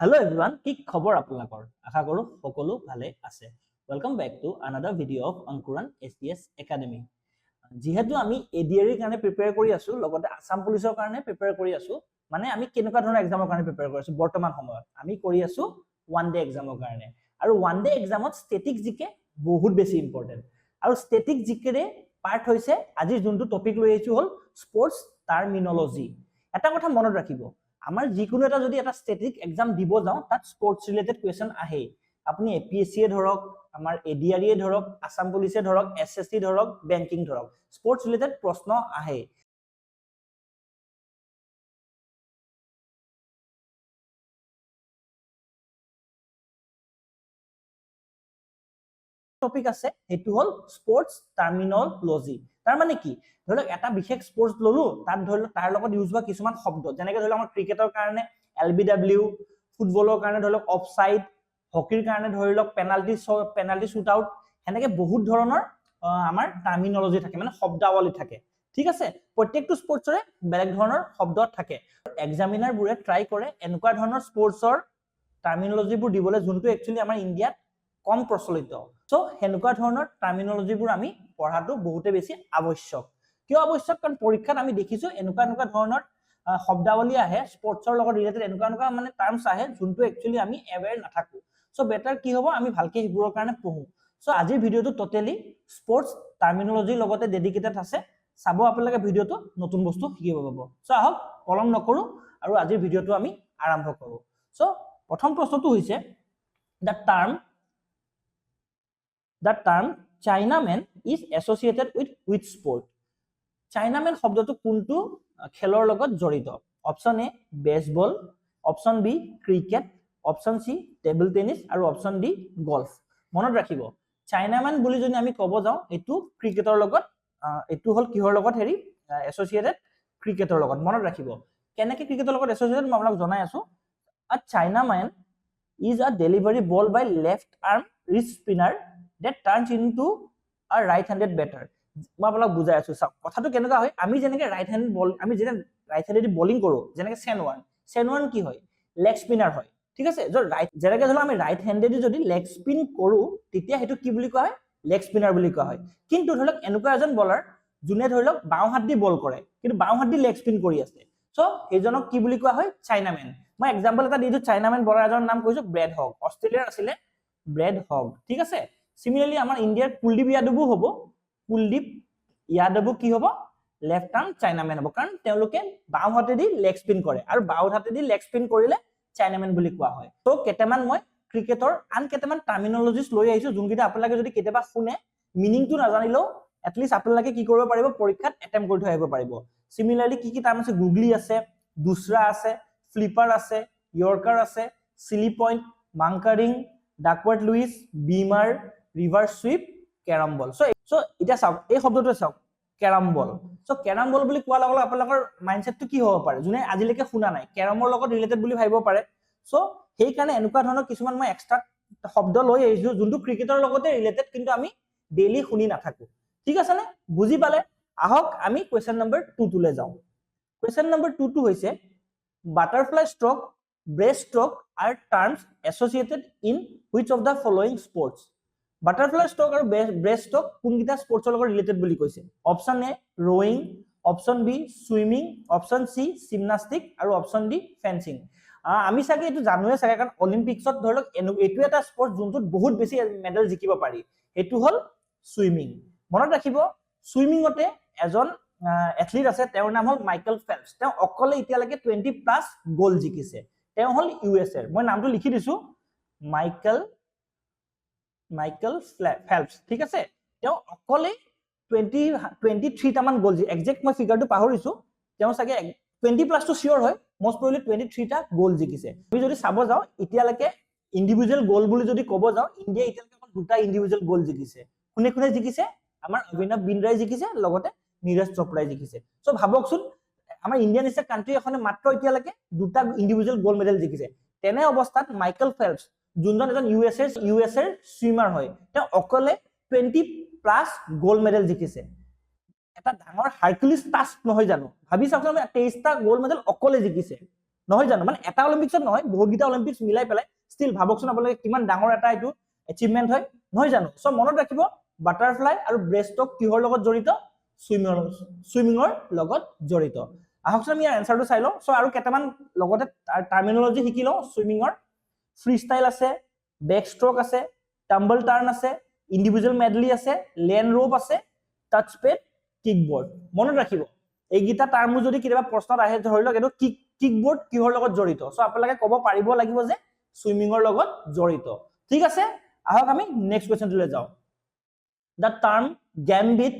Hello everyone, কি খবৰ আপোনালোকৰ? আশা কৰো সকলো ভালে আছে। Welcome back to another video of Ankuran SDS Academy. যেহেতু আমি এডিআৰ এৰ কাৰণে প্ৰিপেয়াৰ কৰি আছো, লগতে আসাম পুলিচৰ কাৰণে প্ৰিপেয়াৰ কৰি আছো, মানে আমি কেনেকুৱা ধৰণৰ এক্সামৰ কাৰণে প্ৰিপেয়াৰ কৰি আছো বৰ্তমান সময়ত। আমি কৰি আছো ওৱান ডে এক্সামৰ কাৰণে। আৰু ওৱান ডে এক্সামত ষ্টেটিক জিকে বহুত বেছি ইম্পৰ্টেন্ট। আৰু ষ্টেটিক জিকেৰে পাৰ্ট হৈছে আজি যোনটো টপিক লৈ আহিছো হল স্পৰ্টছ টাৰ্মিনলজি। এটা কথা মনত ৰাখিব, আমাৰ যিকোনো এটা যদি এটা ষ্টেটিক এক্সাম দিব যাওঁ তাত স্পৰ্টছ ৰিলেটেড কুৱেশ্যন আহে। আপুনি এপিএসসি এ ধৰক, আমাৰ এডিআৰ এ ধৰক, আসাম পুলিচে ধৰক, এছএসসি ধৰক, বেংকিং ধৰক, স্পৰ্টছ ৰিলেটেড প্ৰশ্ন আহে। টপিক আছে হেতু হল স্পৰ্টছ টাৰ্মিনলজি। তাৰ মানে কি, ধৰক এটা বিশেষ স্পৰ্টছ ললো, তাত ধৰক তাৰ লগত ইউজ হোৱা কিছুমান শব্দ, যেনেকৈ ধৰক আমাৰ ক্ৰিকেটৰ কাৰণে এলবিডব্লিউ, ফুটবলৰ কাৰণে ধৰক অফসাইড, হকিৰ কাৰণে ধৰি লওক পেনাল্টি শুট আউট, হেনেকে বহুত ধৰণৰ আমাৰ টাৰ্মিনলজি থাকে, মানে শব্দাৱলী থাকে। ঠিক আছে, প্ৰত্যেকটো স্পৰ্টছৰে বেলেগ ধৰণৰ শব্দ থাকে। এক্সামিনাৰ বোৰে ট্ৰাই কৰে এনেকুৱা ধৰণৰ স্পৰ্টছৰ টাৰ্মিনলজিবোৰ দিবলৈ যোনটো একচুয়ালি আমাৰ ইণ্ডিয়াত কম প্ৰচলিত। সো হেনেকুৱা ধৰণৰ টাৰ্মিনলজিবোৰ আমি পঢ়াটো বহুতে বেছি আৱশ্যক। কিয় আৱশ্যক? কাৰণ পৰীক্ষাত আমি দেখিছো এনেকুৱা ধৰণৰ শব্দাৱলী আহে, স্পৰ্টছৰ লগত ৰিলেটেড এনেকুৱা মানে টাৰ্মছ আহে যোনটো একচুয়ালি আমি এৱেৰ নাথাকো। সো বেটাৰ কি হ'ব, আমি ভালকে সেইবোৰৰ কাৰণে পঢ়ো। সো আজিৰ ভিডিওটো টোটালি স্পৰ্টছ টাৰ্মিনলজিৰ লগতে ডেডিকেটেড আছে। চাব আপোনালোকে ভিডিওটো, নতুন বস্তু শিকিব পাব। সো আহক পলম নকৰো আৰু আজিৰ ভিডিওটো আমি আৰম্ভ কৰো। সো প্ৰথম প্ৰশ্নটো হৈছে The term Chinaman is associated with which sport? Chinaman শব্দটো কোনটো খেলৰ লগত জড়িত? Option A baseball, option B cricket, option C table tennis আৰু অপচন ডি গল্ফ। মনত ৰাখিব, চাইনাম্যান বুলি যদি আমি ক'ব যাওঁ এইটো ক্ৰিকেটৰ লগত, এইটো হল কিহৰ লগত হেৰি এছ'চিয়েটেড ক্ৰিকেটৰ লগত। মনত ৰাখিব কেনেকৈ ক্ৰিকেটৰ লগত এছ'চিয়েটেড মই আপোনাক জনাই আছো। আ চাইনাম্যান is a delivery ball by left arm wrist spinner that turns into a right-handed batter. মই আপোনাক বুজাই আছো, চাওক কথাটো কেনেকুৱা হয়। আমি যেনেকৈ ৰাইট হেণ্ড বল, আমি যেনে ৰাইট হেণ্ডেদি বলিং কৰো, যেনেকৈ চেনৱান কি হয়, লেগ স্পিনাৰ হয়। ঠিক আছে, যেনেকৈ ধৰক আমি ৰাইট হেণ্ডেদি যদি লেগ স্পিন কৰো তেতিয়া সেইটো কি বুলি কোৱা হয়, লেগ স্পিনাৰ বুলি কোৱা হয়। কিন্তু ধৰক এনেকুৱা এজন বলাৰ যোনে ধৰি লওক বাওঁ হাত দি বল কৰে কিন্তু বাওঁ হাত দি লেগ স্পিন কৰি আছে, সো সেইজনক কি বুলি কোৱা হয়, চাইনাম্যান। মই এক্সাম্পল এটা দিছো, চাইনাম্যান বলাৰ এজনৰ নাম কৈছো ব্ৰেড হগ, অষ্ট্ৰেলিয়াৰ আছিলে ব্ৰেড হগ। ঠিক আছে, সিমিলাৰলি আমাৰ ইণ্ডিয়াৰ কুলদীপ যাদৱো হ'ব, কুলদীপ যাদৱো কি হ'ব, লেফট আৰ্ম চাইনাম্যান হ'ব, কাৰণ তেওঁলোকে বাওঁ হাতেদি লেগ স্পিন কৰে আৰু বাওঁ হাতেদি লেগ স্পিন কৰিলে চাইনাম্যান বুলি কোৱা হয়। তো কেইটামান মই ক্ৰিকেটৰ আন কেইটামান টাৰ্মিনলজিজ লৈ আহিছো, যোনকেইটা আপোনালোকে যদি কেতিয়াবা শুনে মিনিংটো নাজানিলেও এটলিষ্ট আপোনালোকে কি কৰিব পাৰিব, পৰীক্ষাত এটেম্প কৰি থৈ আহিব পাৰিব। সিমিলাৰলি কি টাৰ্ম আছে, গুগলি আছে, দুসৰা আছে, ফ্লিপাৰ আছে, ইয়ৰ্কাৰ আছে, silly point, mankading, Duckworth Lewis, beamer, reverse sweep, carrom ball. So এতিয়া চাওক এই শব্দটো চাওক, carrom ball. So carrom ball বুলি কোৱাৰ লগে লগে আপোনালোকৰ মাইণ্ডছেটটো কি হ'ব পাৰে, যোনে আজিলৈকে শুনা নাই, কেৰমৰ লগত ৰিলেটেড বুলি ভাবিব পাৰে। সো সেইকাৰণে এনেকুৱা ধৰণৰ কিছুমান মই এক্সট্ৰা শব্দ লৈ আহিছো যোনটো ক্ৰিকেটৰ লগতে ৰিলেটেড, কিন্তু আমি ডেইলি শুনি নাথাকো। ঠিক আছে নে, বুজি পালে? আহক আমি কুৱেশ্যন নম্বৰ 2 লৈ যাওঁ। কুৱেশ্যন নম্বৰ 2 হৈছে butterfly stroke, breast stroke are terms associated in which of the following sports? Butterfly stroke আৰু ব্ৰেষ্ট ষ্ট্ৰোক কোনকেইটা স্পৰ্টছৰ লগত ৰিলেটেড বুলি কৈছে? Option A rowing, option B swimming, option C gymnastic আৰু অপচন ডি ফেন্সিং। আমি চাগে এইটো জানোৱে চাগে, কাৰণ অলিম্পিক্সত ধৰি লওক এইটো এটা স্পৰ্ট যোনটোত বহুত বেছি মেডেল জিকিব পাৰি, সেইটো হল সুইমিং। মনত ৰাখিব, সুইমিঙতে এজন এথলিট আছে, তেওঁৰ নাম হল মাইকেল ফেল্পছ। তেওঁ অকলে এতিয়ালৈকে 20+ গ'ল্ড জিকিছে। তেওঁ হল ইউএছএৰ, মই নামটো লিখি দিছো, মাইকেল ফেল্পছ। ঠিক আছে, তেওঁ অকলে 23টামান গ'ল্ড, একজেক্ট মই ফিগাৰটো পাহৰিছো, তেওঁ চাগে 20+ টো চিয়ৰ হয়, most probably 23টা গ'ল্ড জিকিছে। আমি যদি চাব যাওঁ এতিয়ালৈকে ইণ্ডিভিজুৱেল গ'ল্ড বুলি যদি ক'ব যাওঁ, ইণ্ডিয়া এতিয়ালৈকে 2টা ইণ্ডিভিজুৱেল গ'ল্ড জিকিছে। কোনে কোনে জিকিছে? আমাৰ অভিনৱ বিন্দ্ৰাই জিকিছে, লগতে নীৰজ চোপ্ৰাই জিকিছে। সো ভাবকচোন, আমাৰ ইণ্ডিয়ান নিচিনা কাণ্ট্ৰি এখনে মাত্ৰ এতিয়ালৈকে 2টা ইণ্ডিভিজুৱেল গ'ল্ড মেডেল জিকিছে। তেনে অৱস্থাত মাইকেল ফেল্পছ, যোনজন এজন ইউএছএৰ সুইমাৰ হয়, তেওঁ অকলে 20+ গ'ল্ড মেডেল জিকিছে। এটা ডাঙৰ হাৰকুলিছ টাস্ক নহয় জানো? ভাবি চাওকচোন, 23টা গ'ল্ড মেডেল অকলে জিকিছে। নহয় জানো মানে এটা অলিম্পিক্সত নহয় বহুতকেইটা অলিম্পিক্স মিলাই পেলাই ষ্টিল ভাবকচোন আপোনালোকে কিমান ডাঙৰ এটা এইটো এচিভমেন্ট হয় নহয় জানো সো মনত ৰাখিব বাটাৰফ্লাই আৰু ব্ৰেষ্ট ষ্ট্ৰোক কিহৰ লগত জড়িত সুইমিঙৰ লগত জড়িত আহকচোন আমি এনসাৰটো চাই লওঁ সো আৰু কেইটামান লগতে টাৰ্মিনোলজি শিকি লওঁ সুইমিঙৰ ফ্ৰী ষ্টাইল আছে বেক ষ্ট্ৰোক আছে টাম্বল টাৰ্ন আছে ইন্ডিভিজুৱেল মেডলি আছে লেন ৰোপ আছে টাচ পেড কিকবোৰ্ড মনত ৰাখিব এইগিটা টাৰ্মো যদি কিবা প্ৰশ্নত আহে ধৰি লওক এটো কিকবোৰ্ড কিহৰ লগত জড়িত সো আপোনালোকে ক'ব পাৰিব লাগিব যে সুইমিঙৰ লগত জড়িত ঠিক আছে আহক আমি নেক্সট কোৱেশ্চনটোলৈ যাওঁ the term gambit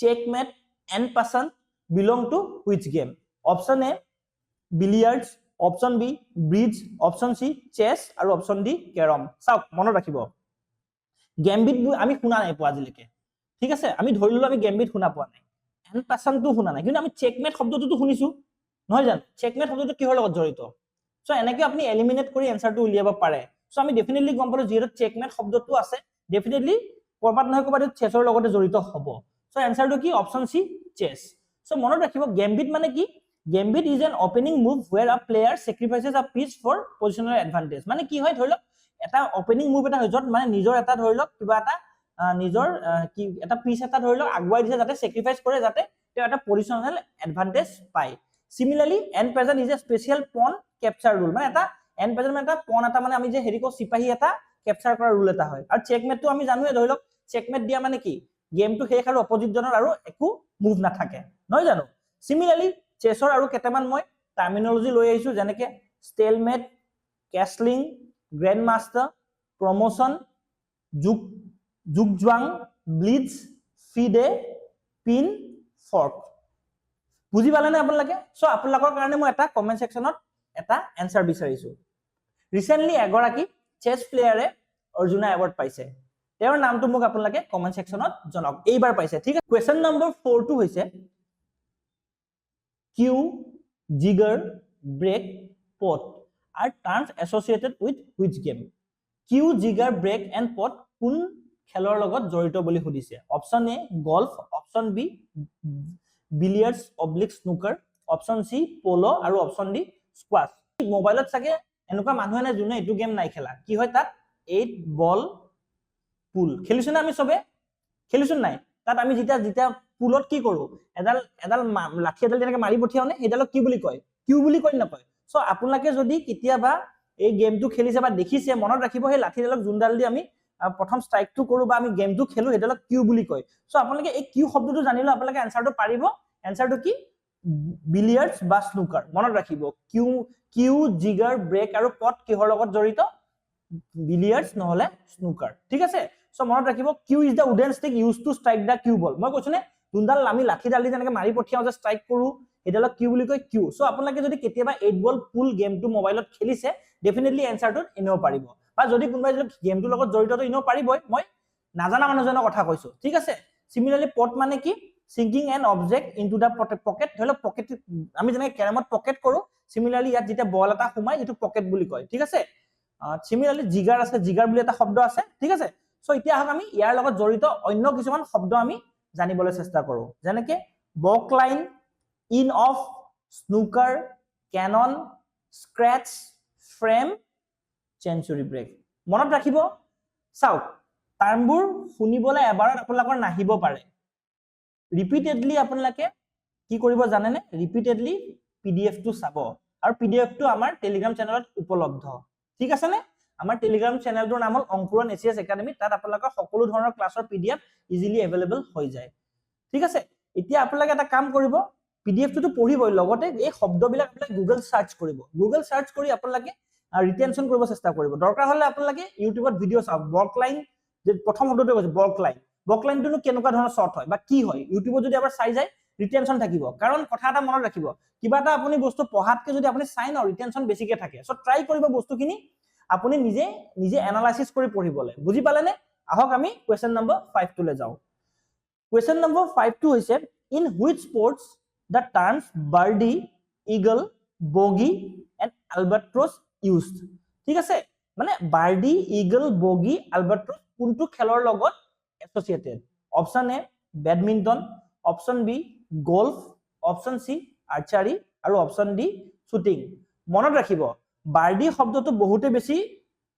checkmate and pasant belong to which game option A billiards option B bridge option C chess আৰু option D carom চাওক মনত ৰাখিব গেমবিট আমি শুনা নাই পোৱা আজিলৈকে ঠিক আছে আমি ধৰি ললো আমি গেমবিট শুনা পোৱা নাই এণ্ড পাছানটো শুনা নাই কিন্তু আমি চেকমেট শব্দটো শুনিছো নহয় জানো চেকমেট শব্দটো কিহৰ লগত জড়িত সো এনেকৈ আপুনি এলিমিনেট কৰি এনসাৰটো উলিয়াব পাৰে সো আমি ডেফিনেটলি গম পালো যিহেতু চেকমেট শব্দটো আছে ডেফিনেটলি কৰবাত নহয় কৰবাত চেছৰ লগতে জড়িত হ'ব সো এনসাৰটো কি অপচন সি চেছ সো মনত ৰাখিব গেমবিট মানে কি gambit is an opening move where a player sacrifices a piece for positional advantage মানে কি হয় ধৰি লওক এটা ওপেনিং মুভ এটা হৈ যত মানে নিজৰ এটা ধৰি লওক কিবা এটা নিজৰ কি এটা পিচ এটা ধৰি লওক আগুৱাই দিছে যাতে স্যাক্ৰিফাইস কৰে যাতে তেওঁ এটা পজিশনাল এডভান্টেজ পায় similarly en passant is a special pawn capture rule মানে এটা এন্ড প্ৰেজেন্ট মানে এটা পন এটা মানে আমি যে হেৰি কো সিপাহী এটা ক্যাপচাৰ কৰা ৰুল এটা হয় আৰু চেকমেটটো আমি জানোৱে ধৰি লওক চেকমেট দিয়া মানে কি গেমটো শেষ আৰু অপোজিট জনৰ আৰু একো মুভ নাথাকে নহয় জানো সিমিলাৰলি চেছৰ আৰু কেটামান মই টাৰ্মিনোলজি লৈ আহিছো যেনেকে stalemate castling grandmaster promotion zugzwang blitz FIDE pin fork বুজি পালে নে আপোনালোকে সো আপোনালোকৰ কাৰণে মই এটা কমেন্ট সেকশনত এটা এনসাৰ বিচাৰিছো ৰিসেন্টলি এগৰাকী চেছ প্লেয়াৰে অৰ্জুনা এৱাৰ্ড পাইছে তেওঁৰ নামটো মোক আপোনালোকে কমেন্ট সেকশনত জনাওক এইবাৰ পাইছে ঠিক আছে কোৱেশ্চন নম্বৰ 4 টো হৈছে cue jigger break pot are terms associated with which game cue jigger break and pot কোন খেলৰ লগত জড়িত বুলি সুধিছে option A golf option B billiards অবলিক স্নুকাৰ অপচন সি পোলো আৰু অপচন ডি স্কোৱাশ মোবাইলত চাগে এনেকুৱা মানুহ নাই যোনে এইটো গেম নাই খেলা কি হয় তাত 8 বল পুল খেলিছো না আমি সবে খেলিছো নাই তাত আমি যেতিয়া পুলত কি কৰো এডাল লাঠি এডাল যেনেকৈ মাৰি পঠিয়াও নে এডালক কি বুলি কয় কিউ বুলি কয় নকয় সো আপোনালোকে যদি কেতিয়াবা এই গেমটো খেলিছে বা দেখিছে মনত ৰাখিব সেই লাঠিডালক জুনডাল দি আমি প্ৰথম ষ্ট্ৰাইকটো কৰো বা আমি গেমটো খেলো এডালক কিউ বুলি কয় সো আপোনালোকে এই কিউ শব্দটো জানিলে আপোনালোকে আনসাৰটো পাৰিব আনসাৰটো কি বিলিয়াৰ্ডছ বা স্নুকাৰ মনত ৰাখিব কিউ জিগাৰ ব্ৰেক আৰু পট কিহৰ লগত জড়িত বিলিয়াৰ্ডছ নহলে স্নুকাৰ ঠিক আছে সো মনত ৰাখিব cue is the wooden stick use to strike the cue ball মই কৈছো নে জুনডাল আমি লাঠিডাল দি যেনেকৈ মাৰি পঠিয়াও যে ষ্ট্ৰাইক কৰো এডালক কিউ বুলি কয় কিউ সো আপোনালোকে যদি কেতিয়াবা 8 বল পুল গেমটো মোবাইলত খেলিছে ডেফিনেটলি এনসাৰটো ইনো পাৰিব বা যদি কোনোবাই যদি গেমটোৰ লগত জড়িত ইনো পাৰিবই মই নাজানা মানুহজনৰ কথা কৈছো ঠিক আছে সিমিলাৰলি পট মানে কি sinking an object into da pocket ধৰিল পকেট আমি যেনেকৈ কেৰামত পকেট কৰো সিমিলাৰলি ইয়াত যেতিয়া বল এটা সোমাই যেটো পকেট বুলি কয় ঠিক আছে সিমিলাৰলি জিগাৰ আছে জিগাৰ বুলি এটা শব্দ আছে ঠিক আছে সো এতিয়া আহক আমি ইয়াৰ লগত জড়িত অন্য কিছুমান শব্দ আমি জানিবলৈ চেষ্টা কৰো যেনেকৈ baulk line in off snooker cannon scratch frame century break মনত ৰাখিব চাওক টাৰ্মবোৰ শুনিবলৈ এবাৰত আপোনালোকৰ নাহিব পাৰে ৰিপিটেডলি আপোনালোকে কি কৰিব জানেনে ৰিপিটেডলি পিডিএফটো চাব আৰু পিডিএফটো আমাৰ টেলিগ্ৰাম চেনেলত উপলব্ধ ঠিক আছে নে আমাৰ টেলিগ্ৰাম চেনেলটোৰ নাম হ'ল অংকুৰণ এচিএছ একাডেমি তাত আপোনালোকৰ সকলো ধৰণৰ ক্লাছৰ পিডিএফ ইজিলি এভেইলেবল হৈ যায় ঠিক আছে এতিয়া আপোনালোকে এটা কাম কৰিব পিডিএফটো পঢ়িবই লগতে এই শব্দবিলাক আপোনালোকে গুগল সাৰ্চ কৰিব গুগল সাৰ্চ কৰি আপোনালোকে ৰিটেনশন কৰিব চেষ্টা কৰিব দৰকাৰ হলে আপোনালোকে ইউটিউবত ভিডিও চাওক বক লাইন যে প্ৰথম শব্দটো কৈছে বক লাইনটো কেনেকুৱা ধৰণৰ শৰ্ট হয় বা কি হয় ইউটিউবত যদি এবাৰ চাই যায় ৰিটেনশন থাকিব কাৰণ কথা এটা মনত ৰাখিব কিবা এটা আপুনি বস্তু পঢ়াতকে যদি আপুনি চাই ন ৰিটেনশন বেছিকে থাকে সো ট্ৰাই কৰিব বস্তুখিনি আপুনি নিজে এনালাইসিস কৰি পঢ়িবলে বুজি পালেনে আহক আমি কোৱেশ্চন নম্বৰ 5 টোলে যাও কোৱেশ্চন নম্বৰ 5 টো হৈছে in which sports the terms birdie eagle bogey and albatross used ঠিক আছে মানে birdie eagle bogey albatross কোনটো খেলৰ লগত associated option A badminton option B golf option C archery আৰু অপচন ডি শুটিং মনত ৰাখিব বাৰ্ডি শব্দটো বহুতে বেছি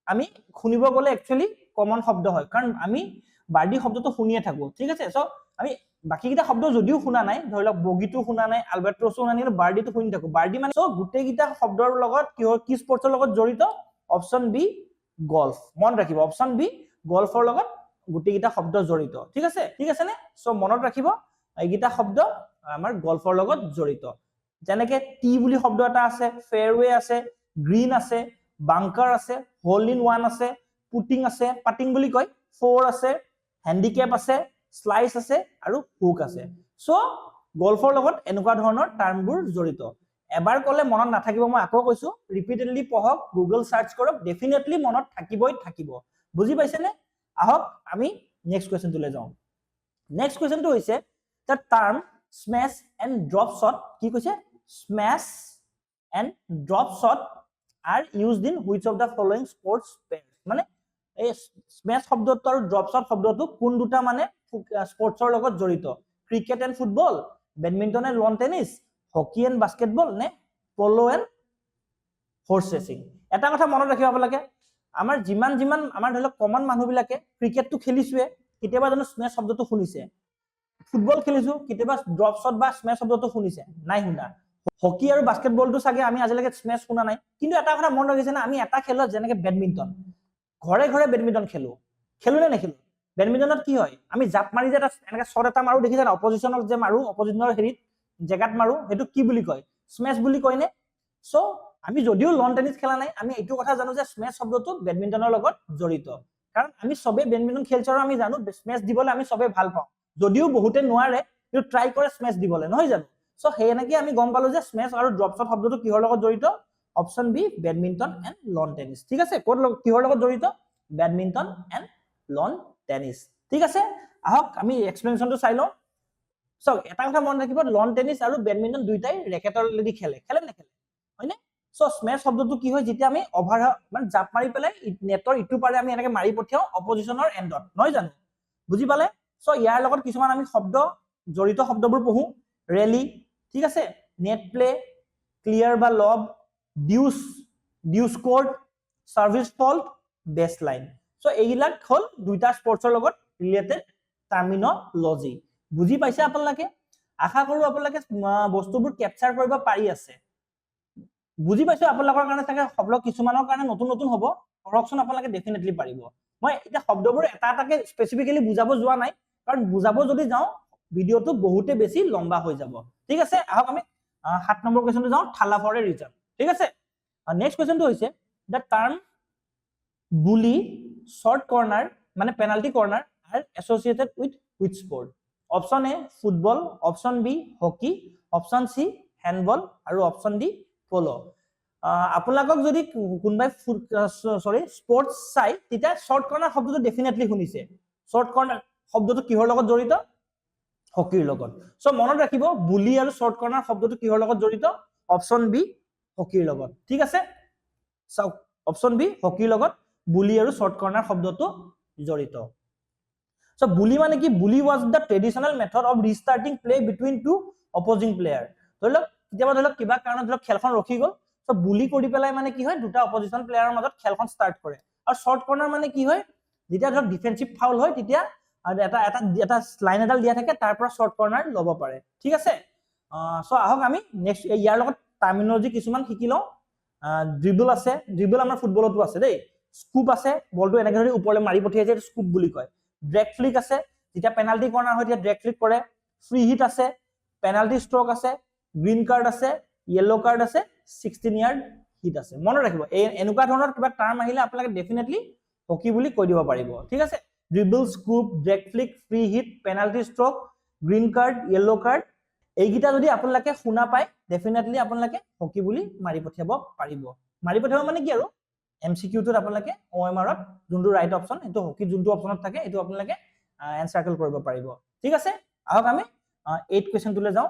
আমি শুনিব গলে একচুয়ালি কমন শব্দ হয় কাৰণ আমি বাৰ্ডি শব্দটো শুনিয়ে থাকো ঠিক আছে সো আমি বাকি কিটা শব্দ যদিও শুনা নাই ধৰি লওক বগিটো শুনা নাই আলবাট্ৰছটো শুনা নাই বাৰ্ডিটো শুনি থাকো বাৰ্ডি মানে সো গুটেই কিটা শব্দৰ লগত কি স্পৰ্টছৰ লগত জড়িত অপচন বি গল্ফ মনত ৰাখিব অপচন বি গল্ফৰ লগত গুটেই কিটা শব্দ জড়িত ঠিক আছে নে সো মনত ৰাখিব এইকিটা শব্দ আমাৰ গল্ফৰ লগত জড়িত যেনেকে টি বুলি শব্দ এটা আছে ফেয়াৰৱে আছে গ্ৰীন আছে বাংকাৰ আছে হোল ইন ওৱান আছে পুটিং আছে পাটিং বুলি কয় ফ'ৰ আছে হ্যান্ডিক্যাপ আছে স্লাইস আছে আৰু হুক আছে সো গল্ফৰ লগত এনেকুৱা ধৰণৰ টাৰ্মবোৰ জড়িত এবাৰ কলে মনত নাথাকিব মই আকৌ কৈছো ৰিপিটেডলি পঢ়ক গুগল সাৰ্চ কৰক ডেফিনেটলি মনত থাকিব বুজি পাইছেনে আহক আমি নেক্সট কোৱেশ্চনটোলৈ যাওঁ নেক্সট কোৱেশ্চনটো হৈছে the term smash and drop shot কি কৈছে smash and drop shot are used in which of the following sports pairs মানে এই smash শব্দটো আৰু drop shot শব্দটো কোন দুটা মানে স্পৰ্টছৰ লগত জড়িত cricket and football badminton and lawn tennis hockey and basketball নে পলো এণ্ড হৰ্স ৰেচিং এটা কথা মনত ৰাখিব আপোনালোকে আমাৰ যিমান আমাৰ ধৰি লওক কমন মানুহবিলাকে ক্ৰিকেটটো খেলিছোৱে কেতিয়াবা জানো স্মেশ শব্দটো শুনিছে ফুটবল খেলিছো কেতিয়াবা ড্ৰপ শট বা স্মেশ শব্দটো শুনিছে নাই শুনা হকি আৰু বাস্কেটবলটো চাগে আমি আজিলৈকে স্মেশ শুনা নাই কিন্তু এটা কথা মনত ৰাখিছে না আমি এটা খেলত যেনেকে বেডমিণ্টন ঘৰে ঘৰে বেডমিণ্টন খেলো নে নেখেলো বেডমিণ্টনত কি হয় আমি জাপ মাৰি যে এনেকে শট এটা মাৰো দেখিছে না অপজিশনক যে মাৰো অপজিশনৰ হেৰিত জেগাত মাৰো সেইটো কি বুলি কয় স্মেশ বুলি কয় নে সো আমি যদিও লন টেনিছ খেলা নাই আমি এইটো কথা জানো যে স্মেশ শব্দটো বেডমিণ্টনৰ লগত জড়িত কাৰণ আমি সবে বেডমিণ্টন খেলছো আৰু আমি জানো স্মেশ দিবলৈ আমি সবে ভাল পাওঁ যদিও বহুতে নোৱাৰে কিন্তু ট্ৰাই কৰে স্মেশ দিবলৈ নহয় জানো সো সেই এনেকৈ আমি গম পালো যে স্মেশ আৰু ড্ৰপ শট শব্দটো কিহৰ লগত জড়িত option B badminton and lawn tennis ঠিক আছে কিহৰ লগত জড়িত বেডমিণ্টন এণ্ড লন টেনিছ ঠিক আছে আহক আমি এক্সপ্লেনেশ্যনটো চাই লওঁ সো এটা কথা মনত ৰাখিব লন টেনিছ আৰু বেডমিণ্টন দুইটাই ৰেকেটৰেদি খেলে নেখেলে হয়নে সো স্মেশ শব্দটো কি হয় যেতিয়া আমি অভাৰ মানে জাপ মাৰি পেলাই নেটৰ ইটো পাৰে আমি এনেকৈ মাৰি পঠিয়াও অপজিশনৰ এণ্ডত নহয় জানো বুজি পালে সো ইয়াৰ লগত কিছুমান আমি শব্দ জড়িত শব্দবোৰ পঢ়ো ৰেলি ঠিক আছে নেট প্লে ক্লিয়াৰ বা lob deuce court service fault base line so এইবিলাক হল দুইটা স্পৰ্টছৰ লগত ৰিলেটেড টাৰ্মিনোলজি বুজি পাইছে আপোনালোকে আশা কৰো আপোনালোকে বস্তুবোৰ ক্যাপচাৰ কৰিব পাৰি আছে বুজি পাইছো আপোনালোকৰ কাৰণে থাকে শব্দ কিছুমানৰ কাৰণে নতুন হ'ব কৰকচোন আপোনালোকে ডেফিনেটলি পাৰিব মই এটা শব্দবোৰ এটা এটাকে স্পেসিফিক্যালি বুজাব যোৱা নাই কাৰণ বুজাব যদি যাও ভিডিওটো বহুতে বেছি লম্বা হৈ যাব ঠিক আছে আহক আমি 7 নম্বৰ কোৱেশ্চনটো যাও থালা ফৰ এ ৰিজন ঠিক আছে নেক্সট কোৱেশ্চনটো হৈছে the term bully short corner মানে penalty corner are associated with which sport option A football option B hockey option C handball আৰু option D polo আপোনালোকক যদি কোনবাই স্পৰ্টছ চাই তেতিয়া শৰ্ট কৰ্নাৰ শব্দটো ডেফিনেটলি শুনিছে শৰ্ট কৰ্নাৰ শব্দটো কিহৰ লগত জড়িত হকিৰ লগত সো মনত ৰাখিব বুলি আৰু শৰ্ট কৰ্নাৰ শব্দটো কিহৰ লগত জড়িত অপচন বি হকিৰ লগত ঠিক আছে সো অপচন বি হকিৰ লগত বুলি আৰু শৰ্ট কৰ্নাৰ শব্দটো জড়িত সো বুলি মানে কি বুলি was the traditional method of restarting play between two opposing player ধৰক কিবা কাৰণত খেলখন ৰখি গল সো বুলি কৰি পেলাই মানে কি হয় দুটা অপজিশন প্লেয়াৰৰ মাজত খেলখন স্টাৰ্ট কৰে আৰু শৰ্ট কৰ্নাৰ মানে কি হয় যেতিয়া ধৰক ডিফেন্সিভ ফাউল হয় তেতিয়া এটা লাইন এডাল দিয়া থাকে তাৰ পৰা শৰ্ট কৰ্নাৰ লব পাৰে ঠিক আছে সো আহক আমি নেক্সট ইয়াৰ লগত টাৰ্মিনোলজি কিছুমান শিকি লওঁ ড্ৰিবল আছে ড্ৰিবল আমাৰ ফুটবলতো আছে দেই স্কুপ আছে বলটো এনেকৈ ধৰি ওপৰলৈ মাৰি পঠিয়াই যে স্কুপ বুলি কয় ড্ৰেগ ফ্লিক আছে যেতিয়া পেনাল্টি কৰ্নাৰ হয় তেতিয়া ড্ৰেগ ফ্লিক কৰে ফ্ৰী হিট আছে পেনাল্টি ষ্ট্ৰোক আছে গ্ৰীন কাৰ্ড আছে ইয়েলো কাৰ্ড আছে 16 ইয়াৰ্ড হিট আছে মনত ৰাখিব এই এনেকুৱা ধৰণৰ কিবা টাৰ্ম আহিলে আপোনালোকে ডেফিনেটলি হকি বুলি কৈ দিব পাৰিব ঠিক আছে dribble scoop drag flick free hit penalty stroke green card yellow card এইগিটা যদি আপোনালোকে শুনা পায় ডেফিনেটলি আপোনালোকে হকি বুলি মাৰি পঠিয়াব পাৰিব মাৰি পঠিয়াব মানে কি আৰু এমসিকিউটোত আপোনালোকে ওএমআৰত যোনটো ৰাইট অপচন এটো হকি যোনটো অপচনত থাকে এটো আপোনালোকে এনসাৰ্কেল কৰিব পাৰিব ঠিক আছে আহক আমি 8 কোৱেশ্চনটোলৈ যাওঁ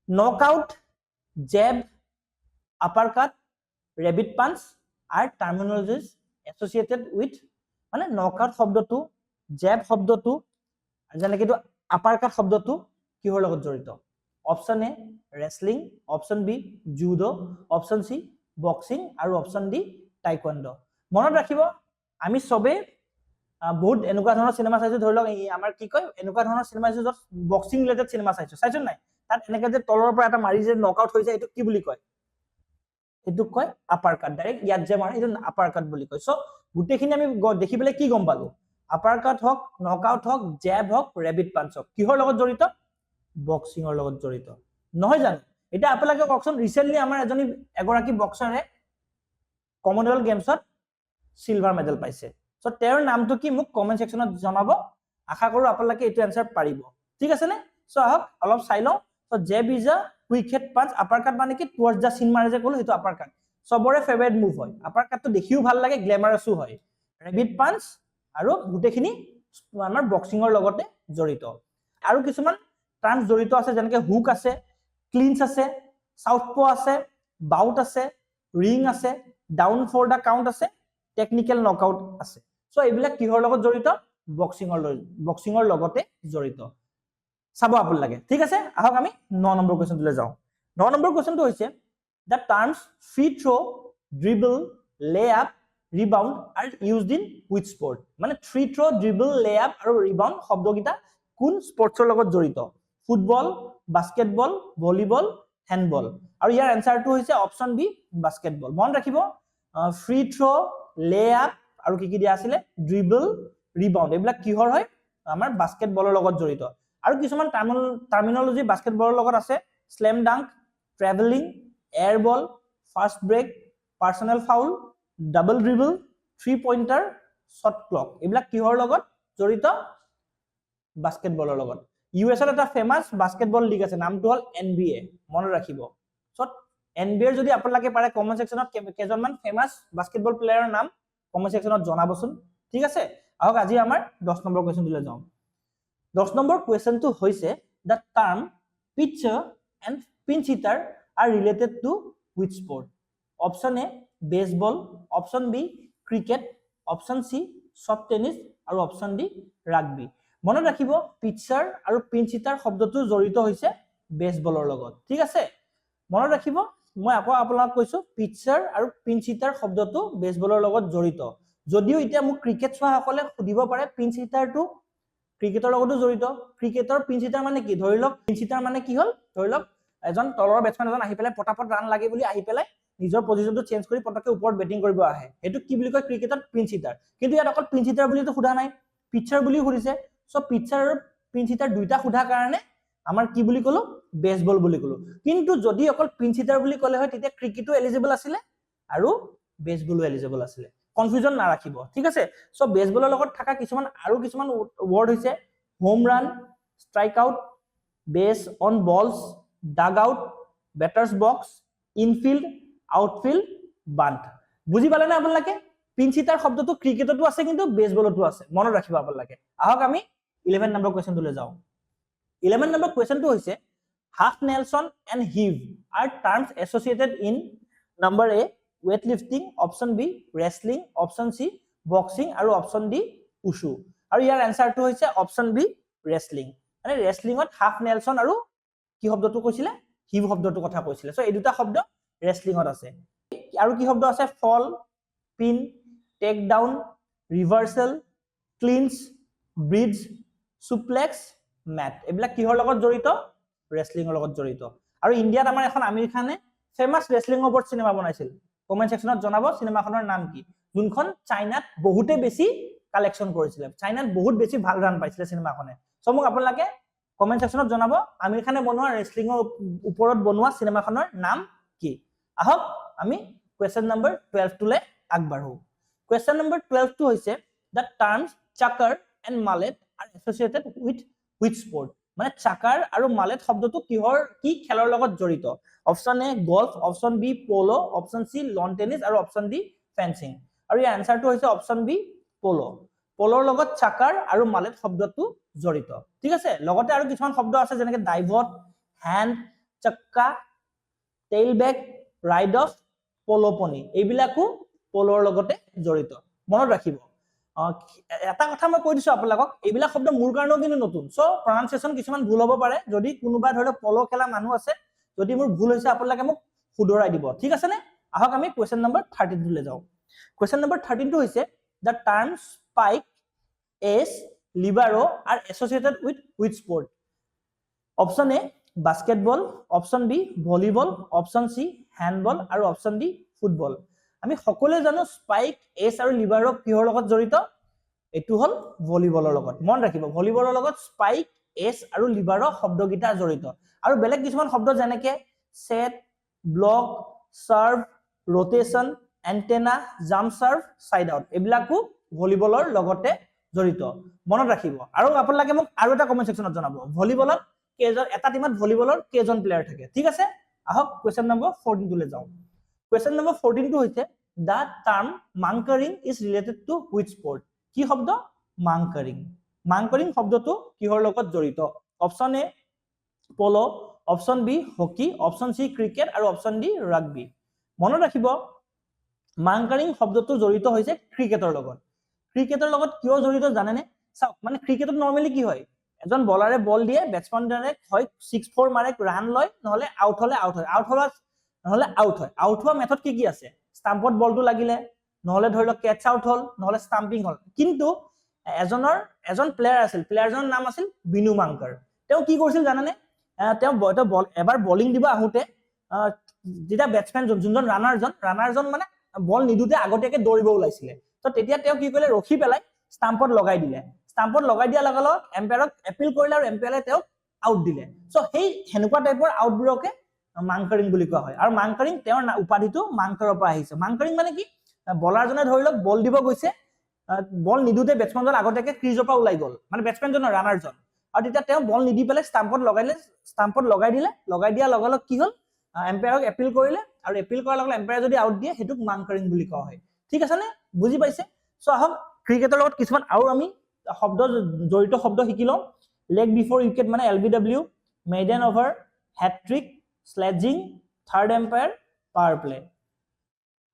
knockout jab uppercut rabbit punch are terminologies associated with মানে নকআউট শব্দটো জেব শব্দটো যেনেকৈ তো uppercut শব্দটো কিহৰ লগত জড়িত option A wrestling option B judo option C boxing আৰু অপশ্যন ডি টাইকোৱাণ্ডো মনত ৰাখিব আমি সবে বহুত এনেকুৱা ধৰণৰ সিনেমা চাইছো ধৰি লওক আমাৰ কি কয় এনেকুৱা ধৰণৰ সিনেমা চাইছো য'ত বক্সিং ৰিলেটেড সিনেমা চাইছো নাই তাত এনেকৈ যে তলৰ পৰা এটা মাৰি যে নকআউট হৈ যায় এইটো কি বুলি কয় এইটো কয় আপাৰ কাট ডাইৰেক্ট ইয়াত যে মাৰে এইটো আপাৰ কাট বুলি কয় সো গোটেইখিনি আমি দেখি পেলাই কি গম পালো আপাৰ কাট হওক নকআউট হওক জেব হওক ৰেবিট পাঞ্চ হওক কিহৰ লগত জড়িত বক্সিংৰ লগত জড়িত নহয় জানো এটা আপোনালোকে কওকচোন ৰিসেন্টলি আমাৰ এগৰাকী বক্সাৰে কমনৱেলথ গেমছত সিলভাৰ মেডেল পাইছে সো তেওঁৰ নামটো কি মোক কমেন্ট সেকশনত জনাব আশা কৰো আপোনালোকে এইটো আনসাৰ পাৰিব ঠিক আছে নে সো আহক অলপ চাই লওঁ so jab is a quick head punch uppercut মানে কি টুৱাৰ্ডছ দা সিন মাৰে যে কলো সেইটো আপাৰ কাট সবৰে ফেভাৰিট মুভ হয় আপাৰ কাটটো দেখিও ভাল লাগে গ্ল্যামাৰাসও হয় ৰেবিট পাঞ্চ আৰু গুটেখিনি আমাৰ বক্সিংৰ লগতে জড়িত আৰু কিছুমান টাৰ্মছ জড়িত আছে যেনেকৈ হুক আছে ক্লিনচ আছে সাউথপো আছে বাউট আছে ৰিং আছে ডাউন ফৰ দা কাউন্ট আছে টেকনিক্যাল নকআউট আছে সো এইবিলাক কিহৰ লগত জড়িত বক্সিংৰ লগতে জড়িত চাব আপোনালোকে ঠিক আছে আহক আমি 9 নম্বৰ কোৱেশ্চনটোলৈ যাওঁ 9 নম্বৰ কোৱেশ্চনটো হৈছে the terms free throw dribble layup rebound are used in which sport মানে free throw dribble layup আৰু rebound শব্দকিটা কোন স্পৰ্টছৰ লগত জড়িত ফুটবল বাস্কেটবল ভলিবল হ্যান্ডবল আৰু ইয়াৰ আনসাৰটো হৈছে অপচন বি বাস্কেটবল মন ৰাখিব ফ্ৰী থ্ৰো লেআপ আৰু কি দিয়া আছিল ড্ৰিবল ৰিবাউন্ড এইবিলাক কিহৰ হয় আমাৰ বাস্কেটবলৰ লগত জড়িত আৰু কিছুমান টাৰ্মিনোলজি বাস্কেটবলৰ লগত আছে slam dunk travelling air ball fast break personal foul double dribble 3 pointer shot clock এইবিলাক কিহৰ লগত জড়িত বাস্কেটবলৰ লগত ইউএছৰ এটা ফেমাস বাস্কেটবল লিগ আছে নামটো হল এনবিএ মনত ৰাখিব সো এনবিএৰ যদি আপোনালোকে পাৰে কমেন্ট সেকশনত কেজনমান ফেমাস বাস্কেটবল প্লেয়াৰৰ নাম কমেন্ট সেকশনত জনাবচোন ঠিক আছে আহক আজি আমাৰ 10 নম্বৰ কোৱেশ্চনলৈ যাওঁ 10 নম্বৰ কোৱেশ্চনটো হৈছে the term pitcher and pinch hitter are related to which sport option A baseball option B cricket option C soft tennis আৰু option D rugby মনত ৰাখিব পিচাৰ আৰু পিঞ্চ হিটাৰ শব্দটো জড়িত হৈছে বেসবলৰ লগত ঠিক আছে মনত ৰাখিব মই আকৌ আপোনাক কৈছো পিচাৰ আৰু পিঞ্চ হিটাৰ শব্দটো বেসবলৰ লগত জড়িত যদিও এতিয়া মোক ক্ৰিকেট চোৱা সকলে সুধিব পাৰে পিঞ্চ হিটাৰটো ক্ৰিকেটৰ লগতো জড়িত ক্ৰিকেটৰ পিঞ্চ হিটাৰ মানে কি ধৰি লওক পিঞ্চ হিটাৰ মানে কি হল ধৰি লওক এজন তলৰ বেটসম্যান এজন আহি পেলাই পটাপট ৰান লাগে বুলি আহি পেলাই নিজৰ পজিশনটো চেঞ্জ কৰি পটকে ওপৰত বেটিং কৰিব আহে এটো কি বুলি কয় ক্ৰিকেটত পিঞ্চ হিটাৰ কিন্তু ইয়াত অকল পিঞ্চ হিটাৰ বুলিটো খুদা নাই পিচাৰ বুলি খুদিছে সো পিচাৰ আৰু পিঞ্চ হিটাৰ দুইটা খুদা কাৰণে আমাৰ কি বুলি কলো বেসবল বুলি কলো কিন্তু যদি অকল পিঞ্চ হিটাৰ বুলি কলে হয় তেতিয়া ক্ৰিকেটো এলিজিবল আছিল আৰু বেসবলো এলিজিবল আছিল কনফিউজন না ৰাখিব ঠিক আছে সো বেসবলৰ লগত থাকা কিছুমান ওয়াৰ্ড হৈছে home run strike out base on balls dugout batter's box infield outfield bunt বুজি পালে না আপোনালোকে পিঞ্চ হিটাৰ শব্দটো ক্ৰিকেটতো আছে কিন্তু বেসবলতো আছে মনত ৰাখিব আপোনালোকে আহক আমি 11 নম্বৰ কোৱেশ্চনটোলৈ যাওঁ 11 নম্বৰ কোৱেশ্চনটো হৈছে half nelson and heave are terms associated in number A weightlifting option B wrestling option C boxing আৰু option D wushu আৰু ইয়াৰ আনসাৰটো হৈছে option B wrestling মানে wrestlingত হাফ নেলসন আৰু কি শব্দটো কৈছিলে হিভ শব্দটো কথা কৈছিলে সো এই দুটা শব্দ wrestlingত আছে আৰু কি শব্দ আছে fall pin takedown reversal clinch bridge suplex mat এইবিলাক কিহৰ লগত জড়িত wrestling লগত জড়িত আৰু ইন্ডিয়াত আমাৰ এখন আমিৰ খানে ফেমাস wrestling ওপৰত সিনেমা বনাইছিল কমেন্ট সেকশনত জনাব সিনেমাখনৰ নাম কি যোনখন চাইনাত বহুতে বেছি কালেকশন কৰিছিল চাইনাত বহুত বেছি ভাল ৰান পাইছিল সিনেমাখনে সো মোক আপোনালোকে কমেন্ট সেকশনত জনাব আমিৰ খানে বনোৱা wrestling ওপৰত বনোৱা সিনেমাখনৰ নাম কি আহক আমি কোৱেশ্চন নম্বৰ 12 টোলে আগবাঢ়ো কোৱেশ্চন নম্বৰ 12 টো হৈছে the terms chakar and mallet are associated with which sport মানে চাকাৰ আৰু মালেট শব্দটো কিহৰ কি খেলৰ লগত জড়িত option A golf option B polo option C lawn tennis আৰু অপচন ডি ফেন্সিং আৰু ইয়াৰ আনসাৰটো হৈছে অপচন বি পোলো পোলৰ লগত চাকাৰ আৰু মালেট শব্দটো জড়িত ঠিক আছে লগতে আৰু কিছুমান শব্দ আছে যেনেকৈ divot hand chukka tail back ride off polo pony এইবিলাকো পোলৰ লগতে জড়িত মনত ৰাখিব এটা কথা মই কৈ দিছো আপোনালোকক এইবিলাক শব্দ মোৰ কাৰণেও কিন্তু নতুন সো প্ৰনাউন্সিয়েচন কিছুমান ভুল হ'ব পাৰে যদি কোনোবা ধৰি লওক পলো খেলা মানুহ আছে যদি মোৰ ভুল হৈছে আপোনালোকে মোক শুধৰাই দিব ঠিক আছে নে আহক আমি কুৱেশ্যন নম্বৰ 13 লৈ যাওঁ কুৱেশ্যন নম্বৰ 13 টো হৈছে the term spike as libero are associated with which sport option A basketball option B volleyball option C handball আৰু অপচন ডি ফুটবল আমি সকলোৱে জানো স্পাইক এছ আৰু লিবাৰো কিহৰ লগত জড়িত এটো হল ভলিবলৰ লগত মন ৰাখিব ভলিবলৰ লগত স্পাইক এছ আৰু লিবাৰো শব্দগীতা জড়িত আৰু বেলেগ কিছুমান শব্দ যেনেকে set block serve rotation antenna jump serve side out এবিলাকো ভলিবলৰ লগতে জড়িত মনত ৰাখিব আৰু আপোনালোকে মোক আৰু এটা কমেন্ট সেকশনত জনাব ভলিবলত কেজন এটা টিমত ভলিবলৰ কেজন প্লেয়াৰ থাকে ঠিক আছে আহক কোৱেশ্চন নম্বৰ 14 টোলৈ যাওঁ কোৱেশ্চন নম্বৰ 14 টো হৈছে the term mankering is related to which sport কি শব্দ মাংকাৰিং শব্দটো কিহৰ লগত জড়িত option A polo option B hockey option C cricket আৰু অপচন ডি ৰাগবি মনত ৰাখিব মাংকাৰিং শব্দটো জড়িত হৈছে ক্ৰিকেটৰ লগত কিয় জড়িত জানেনে চাওক মানে ক্ৰিকেটত নৰমালি কি হয় এজন বলাৰে বল দিয়ে ব্যাটসম্যানে হয় 6-4 মাৰে ৰান লয় নহলে আউট হয় আউট হোৱা মেথড কি আছে স্টাম্পত বলটো লাগিলে নহলে ধৰি লওক ক্যাচ আউট হল নহলে স্টাম্পিং হল কিন্তু এজন প্লেয়াৰ আছিল প্লেয়াৰজনৰ নাম আছিল বিনু মাংকাৰ তেওঁ কি কৰিছিল জানানে তেওঁ এবাৰ বলিং দিব আহোতে যেটা ব্যাটসম্যান যোনজন ৰানাৰজন মানে বল নিদুতে আগতীয়াকে দৌৰিব ওলাইছিলে তো তেতিয়া তেওঁ কি কৰিলে ৰখি পেলাই স্টাম্পত লগাই দিলে দিয়া লগে এম্পায়াৰক এপিল কৰিলে আৰু এম্পায়াৰে তেওঁক আউট দিলে সো সেই হেনেকুৱা টাইপৰ আউটবোৰকে মাংকাৰিং বুলি কোৱা হয় আৰু মাংকাৰিং তেওঁৰ উপাধিটো মাংকাৰৰ পৰা আহিছে মাংকাৰিং মানে কি বলাৰজনে ধৰি লওক বল দিব গৈছে বল নিদুতে ব্যাটসম্যানজন আগতীয়াকে ক্ৰিজৰ পৰা ওলাই গল মানে ব্যাটসম্যানজনৰ ৰানাৰজন আৰু তেতিয়া তেওঁ বল নিদি পেলাই স্টাম্পত লগাই দিয়া লগে কি হল এম্পায়াৰক এপিল কৰিলে আৰু এপিল কৰাৰ লগে এম্পায়াৰ যদি আউট দিয়ে হেতুক মাংকাৰিং বুলি কোৱা হয় ঠিক আছে নে বুজি পাইছে সো আহক ক্ৰিকেটৰ লগত কিছুমান আৰু আমি জড়িত শব্দ শিকি লওঁ লেগ বিফৰ উইকেট মানে LBW maiden over hat trick sledging third umpire power play